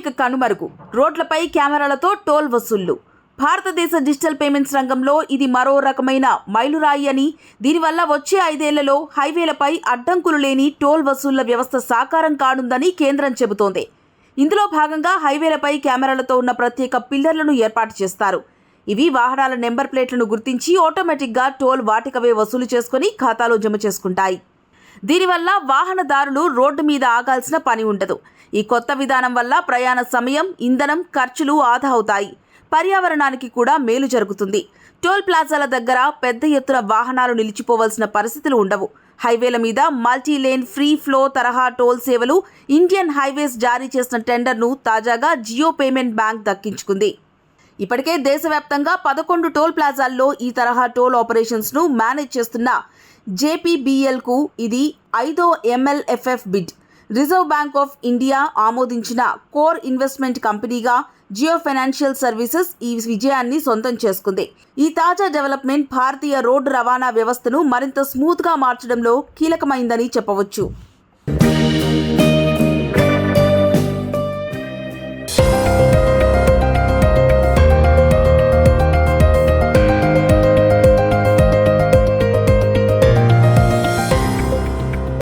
Traffic కనుమరుగు, రోడ్లపై కెమెరాలతో టోల్ వసూళ్లు. భారతదేశ డిజిటల్ పేమెంట్స్ రంగంలో ఇది మరో రకమైన మైలురాయి అని, దీనివల్ల వచ్చే 5 ఏళ్లలో హైవేలపై అడ్డంకులు లేని టోల్ వసూళ్ల వ్యవస్థ సాకారం కానుందని కేంద్రం చెబుతోంది. ఇందులో భాగంగా హైవేలపై కెమెరాలతో ఉన్న ప్రత్యేక పిల్లర్లను ఏర్పాటు చేస్తారు. ఇవి వాహనాల నెంబర్ ప్లేట్లను గుర్తించి ఆటోమేటిక్గా టోల్ వాటికవే వసూలు చేసుకుని ఖాతాలో జమ చేసుకుంటాయి. దీనివల్ల వాహనదారులు రోడ్డు మీద ఆగాల్సిన పని ఉండదు. ఈ కొత్త విధానం వల్ల ప్రయాణ సమయం, ఇంధనం ఖర్చులు ఆదా అవుతాయి. పర్యావరణానికి కూడా మేలు జరుగుతుంది. టోల్ ప్లాజాల దగ్గర పెద్ద ఎత్తున వాహనాలు నిలిచిపోవలసిన పరిస్థితులు ఉండవు. హైవేల మీద మల్టీ లేన్ ఫ్రీ ఫ్లో తరహా టోల్ సేవలు ఇండియన్ హైవేస్ జారీ చేసిన టెండర్ను తాజాగా జియో పేమెంట్ బ్యాంక్ దక్కించుకుంది. ఇప్పటికే దేశవ్యాప్తంగా 11 టోల్ ప్లాజాల్లో ఈ తరహా టోల్ ఆపరేషన్స్ను మేనేజ్ చేస్తున్న జేపీబీఎల్కు ఇది 5వ MLFF bid. Reserve bank of India ఆమోదించిన కోర్ ఇన్వెస్ట్మెంట్ కంపెనీగా జియో ఫైనాన్షియల్ సర్వీసెస్ ఈ విజయాన్ని సొంతం చేసుకుంది. ఈ తాజా డెవలప్మెంట్ భారతీయ రోడ్డు రవాణా వ్యవస్థను మరింత స్మూత్గా మార్చడంలో కీలకమైందని చెప్పవచ్చు.